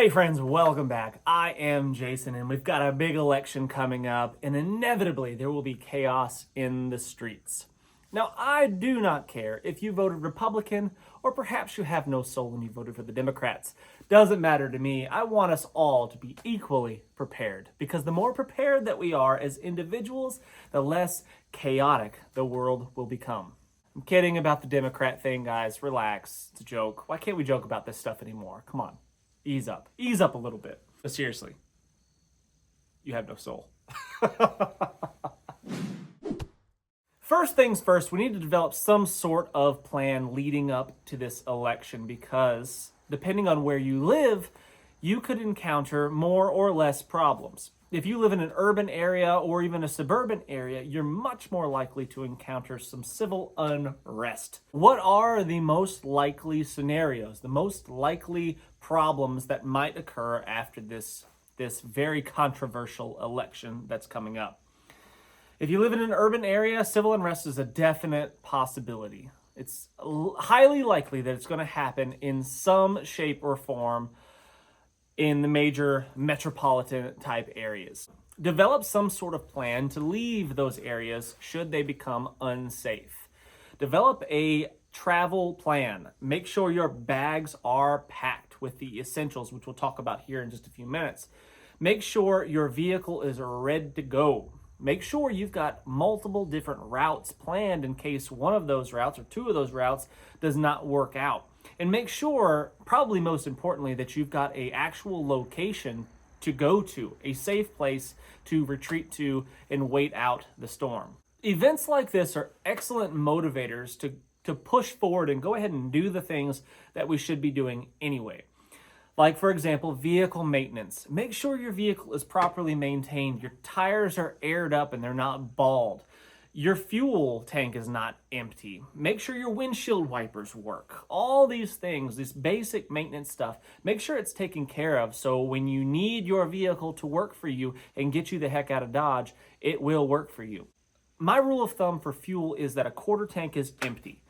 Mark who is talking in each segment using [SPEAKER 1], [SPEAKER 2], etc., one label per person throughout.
[SPEAKER 1] Hey friends, welcome back. I am Jason, and we've got a big election coming up, and inevitably there will be chaos in the streets. Now, I do not care if you voted Republican, or perhaps you have no soul and you voted for the Democrats. Doesn't matter to me. I want us all to be equally prepared, because the more prepared that we are as individuals, the less chaotic the world will become. I'm kidding about the Democrat thing, guys. Relax. It's a joke. Why can't we joke about this stuff anymore? Come on. Ease up a little bit. But seriously, you have no soul. First things first, we need to develop some sort of plan leading up to this election, because depending on where you live, you could encounter more or less problems. If you live in an urban area or even a suburban area, you're much more likely to encounter some civil unrest. What are the most likely scenarios, the most likely problems that might occur after this very controversial election that's coming up? If you live in an urban area, civil unrest is a definite possibility. It's highly likely that it's going to happen in some shape or form in the major metropolitan type areas. Develop some sort of plan to leave those areas should they become unsafe. Develop a travel plan. Make sure your bags are packed with the essentials, which we'll talk about here in just a few minutes. Make sure your vehicle is ready to go. Make sure you've got multiple different routes planned in case one of those routes or two of those routes does not work out. And make sure, probably most importantly, that you've got an actual location to go to, a safe place to retreat to and wait out the storm. Events like this are excellent motivators to push forward and go ahead and do the things that we should be doing anyway. Like, for example, vehicle maintenance. Make sure your vehicle is properly maintained. Your tires are aired up and they're not bald. Your fuel tank is not empty. Make sure your windshield wipers work. All these things, this basic maintenance stuff, make sure it's taken care of so when you need your vehicle to work for you and get you the heck out of Dodge, it will work for you. My rule of thumb for fuel is that a quarter tank is empty.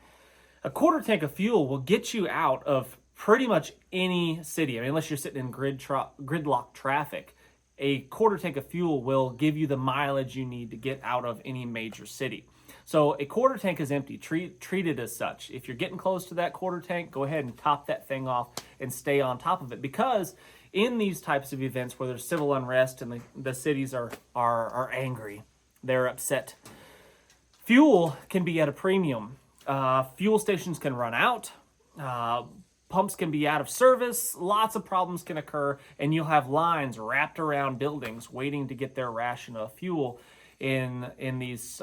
[SPEAKER 1] A quarter tank of fuel will get you out of pretty much any city. I mean, unless you're sitting in gridlock traffic. A quarter tank of fuel will give you the mileage you need to get out of any major city. So a quarter tank is empty. Treat it as such. If you're getting close to that quarter tank, go ahead and top that thing off and stay on top of it. Because in these types of events where there's civil unrest and the cities are angry, they're upset, fuel can be at a premium. Fuel stations can run out. Pumps can be out of service, lots of problems can occur, and you'll have lines wrapped around buildings waiting to get their ration of fuel in these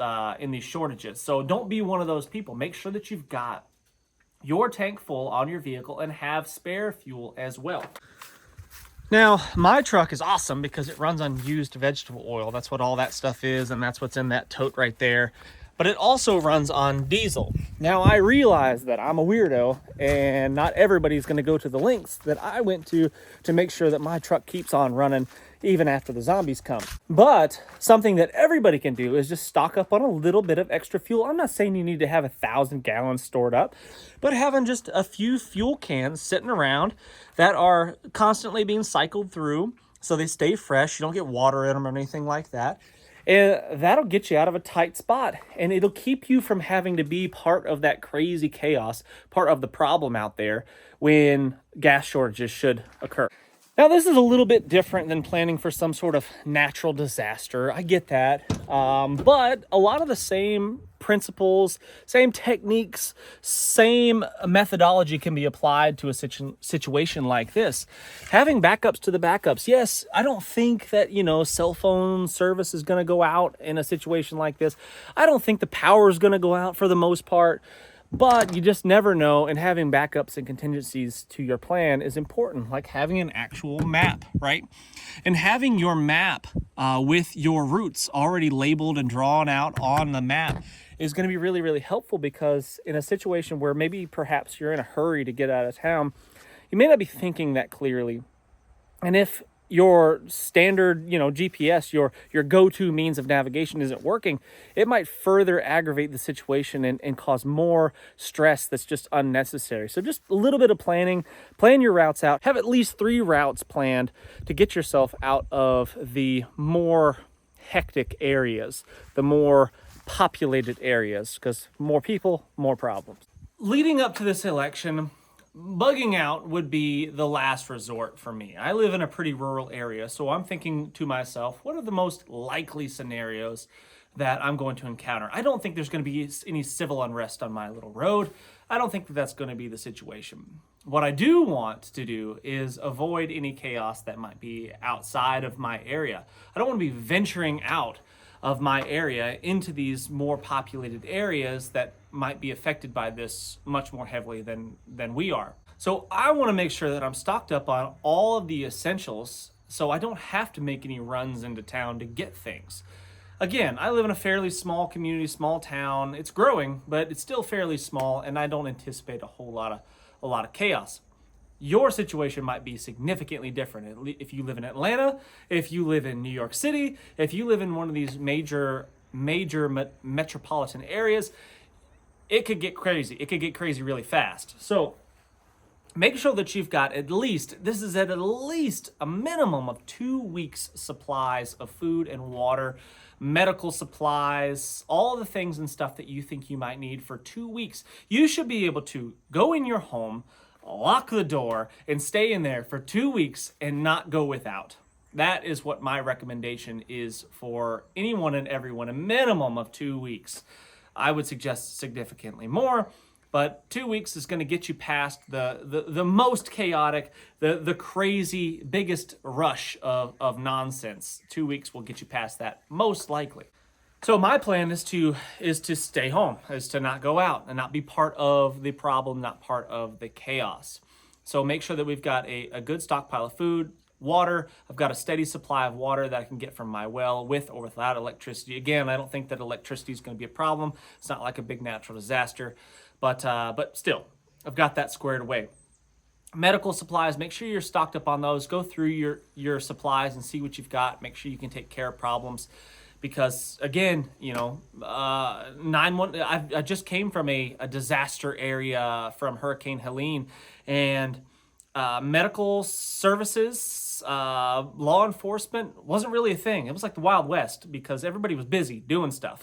[SPEAKER 1] shortages. So don't be one of those people. Make sure that you've got your tank full on your vehicle and have spare fuel as well. Now, my truck is awesome because it runs on used vegetable oil. That's what all that stuff is, and that's what's in that tote right there. But it also runs on diesel. Now, I realize that I'm a weirdo and not everybody's going to go to the lengths that I went to make sure that my truck keeps on running even after the zombies come. But something that everybody can do is just stock up on a little bit of extra fuel. I'm not saying you need to have 1,000 gallons stored up, but having just a few fuel cans sitting around that are constantly being cycled through so they stay fresh, you don't get water in them or anything like that. And that'll get you out of a tight spot, and it'll keep you from having to be part of that crazy chaos, part of the problem out there when gas shortages should occur. Now, this is a little bit different than planning for some sort of natural disaster. I get that. But a lot of the same principles, same techniques, same methodology can be applied to a situation like this. Having backups to the backups. Yes, I don't think that, cell phone service is going to go out in a situation like this. I don't think the power is going to go out for the most part. But you just never know, and having backups and contingencies to your plan is important, like having an actual map, right? And having your map with your routes already labeled and drawn out on the map is going to be really, really helpful, because in a situation where maybe perhaps you're in a hurry to get out of town, you may not be thinking that clearly. And if your standard, GPS, your go-to means of navigation isn't working, it might further aggravate the situation and cause more stress that's just unnecessary. So just a little bit of planning, plan your routes out, have at least 3 routes planned to get yourself out of the more hectic areas, the more populated areas, because more people, more problems. Leading up to this election, bugging out would be the last resort for me. I live in a pretty rural area, so I'm thinking to myself, what are the most likely scenarios that I'm going to encounter? I don't think there's going to be any civil unrest on my little road. I don't think that that's going to be the situation. What I do want to do is avoid any chaos that might be outside of my area. I don't want to be venturing out of my area into these more populated areas that might be affected by this much more heavily than we are. So I want to make sure that I'm stocked up on all of the essentials so I don't have to make any runs into town to get things. Again, I live in a fairly small community, small town. It's growing, but it's still fairly small, and I don't anticipate a lot of chaos. Your situation might be significantly different. If you live in Atlanta, if you live in New York City, if you live in one of these major metropolitan areas, it could get crazy. It could get crazy really fast. So make sure that you've got at least a minimum of 2 weeks supplies of food and water, medical supplies, all the things and stuff that you think you might need for 2 weeks. You should be able to go in your home, lock the door, and stay in there for 2 weeks and not go without. That is what my recommendation is for anyone and everyone, a minimum of 2 weeks. I would suggest significantly more, but 2 weeks is going to get you past the most chaotic, the crazy, biggest rush of nonsense. 2 weeks will get you past that, most likely. So my plan is to stay home, is to not go out and not be part of the problem, not part of the chaos. So make sure that we've got a good stockpile of food, water. I've got a steady supply of water that I can get from my well with or without electricity. Again, I don't think that electricity is going to be a problem. It's not like a big natural disaster, but still, I've got that squared away. Medical supplies, make sure you're stocked up on those. Go through your supplies and see what you've got. Make sure you can take care of problems. Because again, 911. I just came from a disaster area from Hurricane Helene, and medical services, law enforcement wasn't really a thing. It was like the Wild West because everybody was busy doing stuff.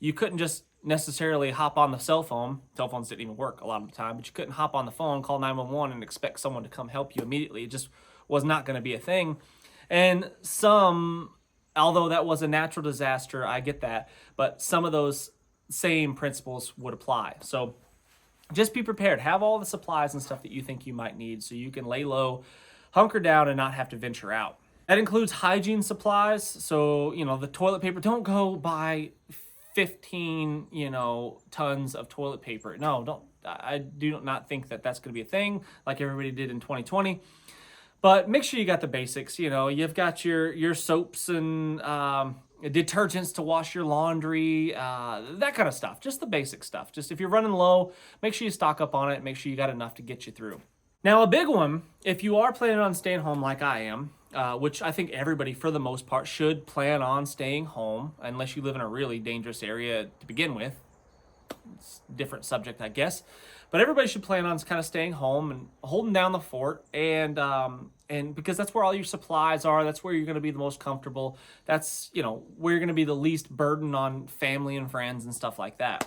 [SPEAKER 1] You couldn't just necessarily hop on the cell phone. Cell phones didn't even work a lot of the time, but you couldn't hop on the phone, call 911, and expect someone to come help you immediately. It just was not going to be a thing. And although that was a natural disaster, I get that, but some of those same principles would apply. So just be prepared. Have all the supplies and stuff that you think you might need so you can lay low, hunker down, and not have to venture out. That includes hygiene supplies. So, the toilet paper, don't go buy 15, tons of toilet paper. No, don't. I do not think that that's going to be a thing like everybody did in 2020. But make sure you got the basics. You've got your soaps and detergents to wash your laundry, that kind of stuff. Just the basic stuff. Just if you're running low, make sure you stock up on it. Make sure you got enough to get you through. Now, a big one, if you are planning on staying home like I am, which I think everybody for the most part should plan on staying home, unless you live in a really dangerous area to begin with. It's a different subject, I guess. But everybody should plan on kind of staying home and holding down the fort, and because that's where all your supplies are, that's where you're going to be the most comfortable. That's where you're going to be the least burden on family and friends and stuff like that.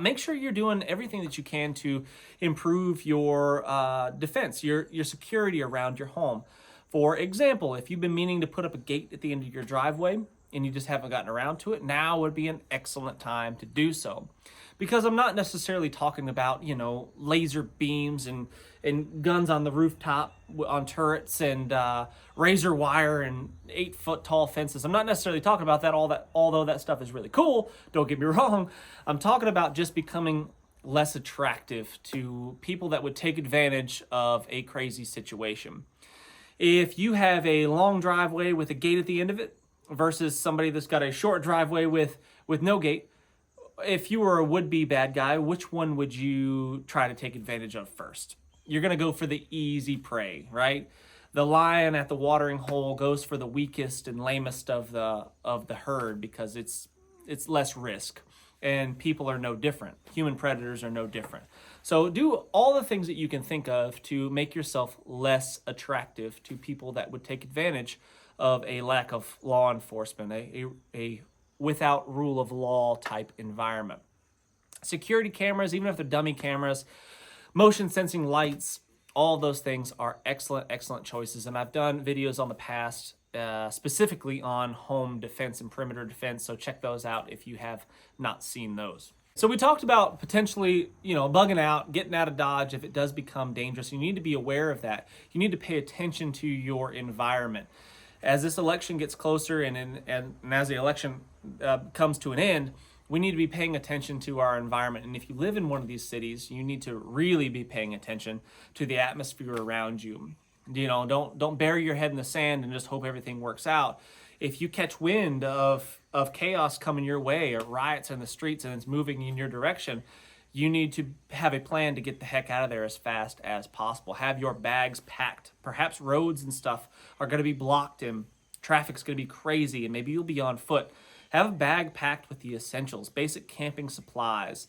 [SPEAKER 1] Make sure you're doing everything that you can to improve your defense, your security around your home. For example, if you've been meaning to put up a gate at the end of your driveway and you just haven't gotten around to it, now would be an excellent time to do so. Because I'm not necessarily talking about, laser beams and guns on the rooftop on turrets and razor wire and 8-foot tall fences. I'm not necessarily talking about that, although that stuff is really cool. Don't get me wrong. I'm talking about just becoming less attractive to people that would take advantage of a crazy situation. If you have a long driveway with a gate at the end of it versus somebody that's got a short driveway with no gate, if you were a would-be bad guy, which one would you try to take advantage of first? You're going to go for the easy prey, right? the lion at the watering hole goes for the weakest and lamest of the herd because it's less risk. And people are no different. Human predators are no different. So do all the things that you can think of to make yourself less attractive to people that would take advantage of a lack of law enforcement, a without rule of law type environment. Security cameras, even if they're dummy cameras, motion sensing lights, all those things are excellent choices. And I've done videos on the past specifically on home defense and perimeter defense, so check those out if you have not seen those. So we talked about potentially, bugging out, getting out of Dodge if it does become dangerous. You need to be aware of that. You need to pay attention to your environment. As this election gets closer and as the election comes to an end, we need to be paying attention to our environment. And if you live in one of these cities, you need to really be paying attention to the atmosphere around you. Don't bury your head in the sand and just hope everything works out. If you catch wind of chaos coming your way or riots in the streets and it's moving in your direction, you need to have a plan to get the heck out of there as fast as possible. Have your bags packed. Perhaps roads and stuff are going to be blocked and traffic's going to be crazy and maybe you'll be on foot. Have a bag packed with the essentials, basic camping supplies,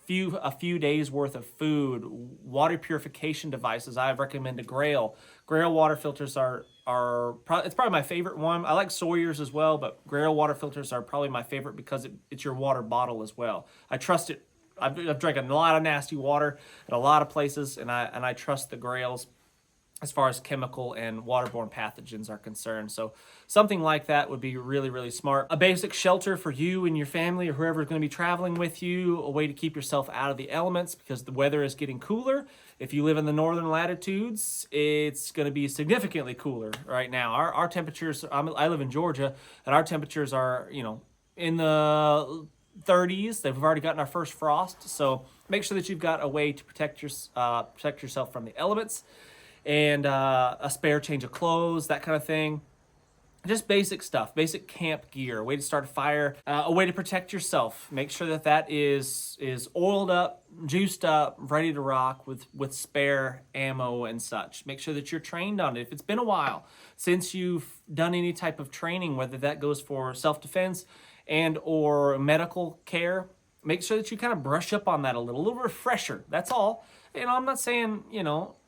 [SPEAKER 1] a few days worth of food, water purification devices. I recommend a Grail. Grail water filters it's probably my favorite one. I like Sawyer's as well, but Grail water filters are probably my favorite because it's your water bottle as well. I trust it. I've drank a lot of nasty water at a lot of places, and I trust the Grails as far as chemical and waterborne pathogens are concerned. So something like that would be really smart. A basic shelter for you and your family or whoever's going to be traveling with you, a way to keep yourself out of the elements because the weather is getting cooler. If you live in the northern latitudes, it's going to be significantly cooler right now. Our temperatures, I live in Georgia, and our temperatures are, in the 30s. They've already gotten our first frost. So make sure that you've got a way to protect yourself from the elements. And a spare change of clothes, that kind of thing. Just basic stuff, basic camp gear, a way to start a fire, a way to protect yourself. Make sure that is oiled up, juiced up, ready to rock with spare ammo and such. Make sure that you're trained on it. If it's been a while since you've done any type of training, whether that goes for self-defense and or medical care, make sure that you kind of brush up on that a little refresher. That's all. I'm not saying,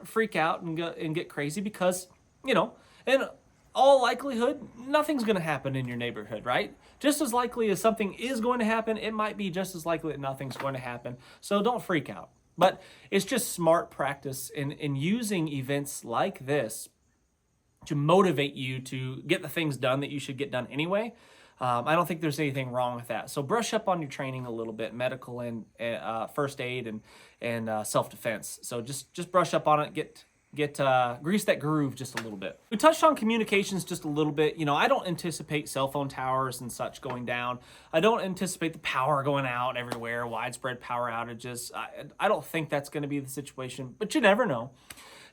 [SPEAKER 1] freak out and get crazy because, in all likelihood, nothing's going to happen in your neighborhood, right? Just as likely as something is going to happen, it might be just as likely that nothing's going to happen. So don't freak out. But it's just smart practice in using events like this to motivate you to get the things done that you should get done anyway. I don't think there's anything wrong with that. So brush up on your training a little bit, medical and first aid and self-defense. So just brush up on it, grease that groove just a little bit. We touched on communications just a little bit. I don't anticipate cell phone towers and such going down. I don't anticipate the power going out everywhere, widespread power outages. I don't think that's going to be the situation, but you never know.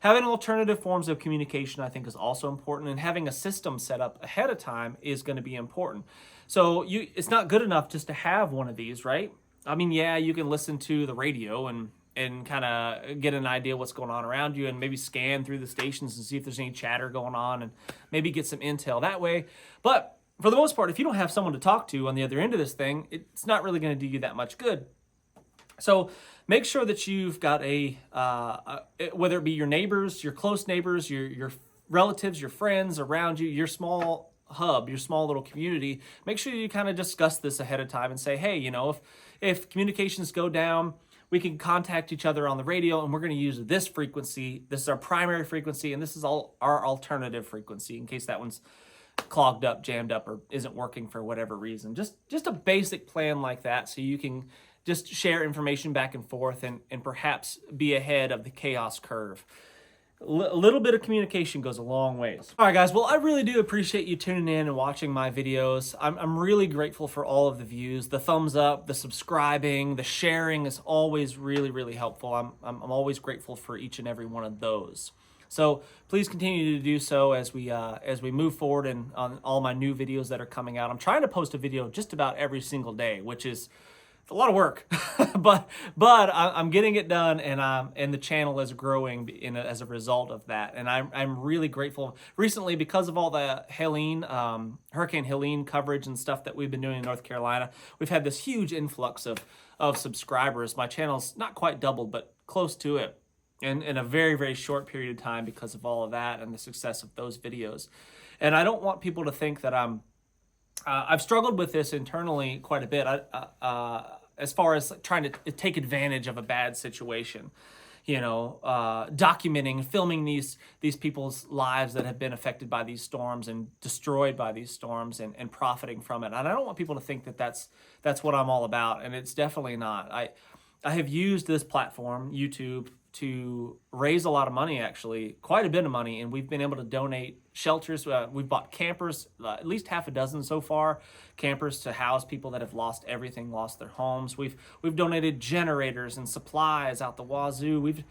[SPEAKER 1] Having alternative forms of communication, I think, is also important, and having a system set up ahead of time is going to be important. So it's not good enough just to have one of these, right? I mean, yeah, you can listen to the radio and kind of get an idea what's going on around you and maybe scan through the stations and see if there's any chatter going on and maybe get some intel that way. But for the most part, if you don't have someone to talk to on the other end of this thing, it's not really going to do you that much good. So make sure that you've got whether it be your neighbors, your close neighbors, your relatives, your friends around you, your small hub, your small little community, make sure you kind of discuss this ahead of time and say, hey, if communications go down, we can contact each other on the radio and we're going to use this frequency. This is our primary frequency and this is all our alternative frequency in case that one's clogged up, jammed up, or isn't working for whatever reason. Just a basic plan like that so you can just share information back and forth and perhaps be ahead of the chaos curve. A little bit of communication goes a long ways. All right, guys. Well, I really do appreciate you tuning in and watching my videos. I'm really grateful for all of the views, the thumbs up, the subscribing, the sharing is always really helpful. I'm always grateful for each and every one of those. So please continue to do so as we move forward and on all my new videos that are coming out. I'm trying to post a video just about every single day, which is It's a lot of work, but I'm getting it done, and the channel is growing as a result of that. And I'm really grateful. Recently, because of all the Helene, Hurricane Helene coverage and stuff that we've been doing in North Carolina, we've had this huge influx of subscribers. My channel's not quite doubled, but close to it, in a very, very short period of time because of all of that and the success of those videos. And I don't want people to think that I've struggled with this internally quite a bit, as far as trying to take advantage of a bad situation, documenting, filming these people's lives that have been affected by these storms and destroyed by these storms, and profiting from it. And I don't want people to think that that's what I'm all about, and it's definitely not. I have used this platform, YouTube, to raise a lot of money, actually, quite a bit of money, and we've been able to donate shelters. We've bought campers, at least half a dozen so far, campers to house people that have lost everything, lost their homes. We've donated generators and supplies out the wazoo. We've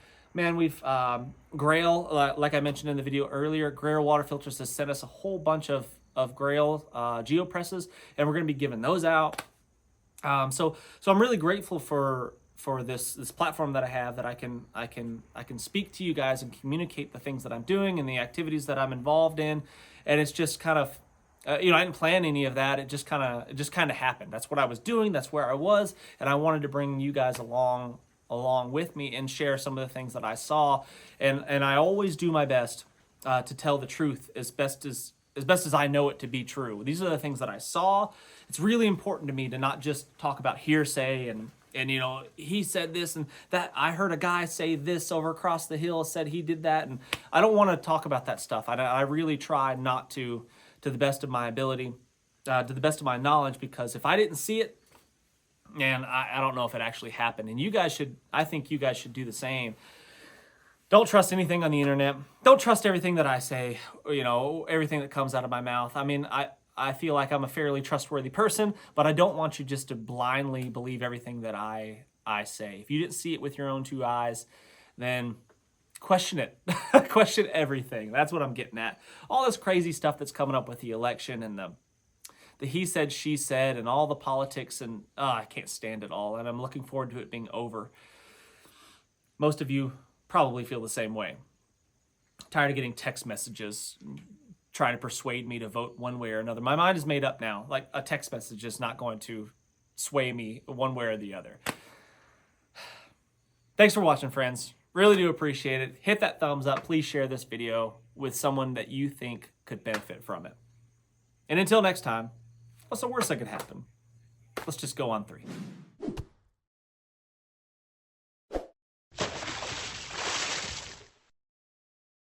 [SPEAKER 1] Grail, like I mentioned in the video earlier, Grail Water Filters has sent us a whole bunch of Grail geopresses, and we're going to be giving those out. So I'm really grateful for this platform that I have, that I can speak to you guys and communicate the things that I'm doing and the activities that I'm involved in. And it's just kind of, I didn't plan any of that. It just kind of happened. That's what I was doing. That's where I was. And I wanted to bring you guys along with me and share some of the things that I saw. And I always do my best to tell the truth as best as I know it to be true. These are the things that I saw. It's really important to me to not just talk about hearsay and he said this and that. I heard a guy say this over across the hill, said he did that, and I don't want to talk about that stuff. I really try not to the best of my ability, to the best of my knowledge, because if I didn't see it, and I don't know if it actually happened. And I think you guys should do the same. Don't trust anything on the internet. Don't trust everything that I say, everything that comes out of my mouth. I mean, I feel like I'm a fairly trustworthy person, but I don't want you just to blindly believe everything that I say. If you didn't see it with your own two eyes, then question it. Question everything. That's what I'm getting at. All this crazy stuff that's coming up with the election and the he said, she said, and all the politics, and I can't stand it all, and I'm looking forward to it being over. Most of you probably feel the same way. Tired of getting text messages trying to persuade me to vote one way or another. My mind is made up now. Like, a text message is not going to sway me one way or the other. Thanks for watching, friends. Really do appreciate it. Hit that thumbs up. Please share this video with someone that you think could benefit from it. And until next time, what's the worst that could happen? Let's just go on 3.